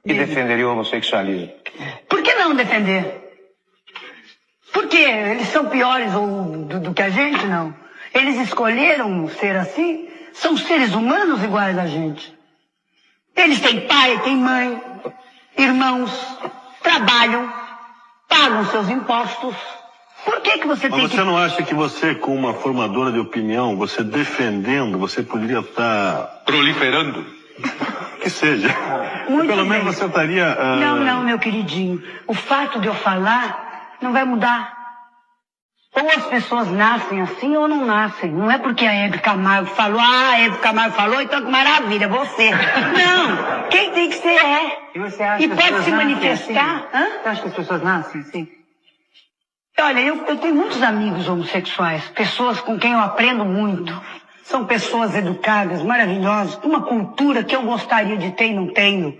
E defenderia o homossexualismo. Por que não defender? Porque eles são piores do que a gente, não. Eles escolheram ser assim. São seres humanos iguais a gente. Eles têm pai, têm mãe, irmãos, trabalham, pagam seus impostos. Por que você tem que... Mas você não acha que você, como uma formadora de opinião, você defendendo, você poderia estar... proliferando? Que seja. Muito Pelo bem. menos você estaria... Não, meu queridinho. O fato de eu falar não vai mudar. Ou as pessoas nascem assim ou não nascem. Não é porque a Hebe Camargo falou, a Hebe Camargo falou, então que maravilha, você. Não, quem tem que ser é. E você acha E que as pode pessoas se nascem manifestar. assim? Você acha que as pessoas nascem assim? Olha, eu tenho muitos amigos homossexuais, pessoas com quem eu aprendo muito. São pessoas educadas, maravilhosas, com uma cultura que eu gostaria de ter e não tenho.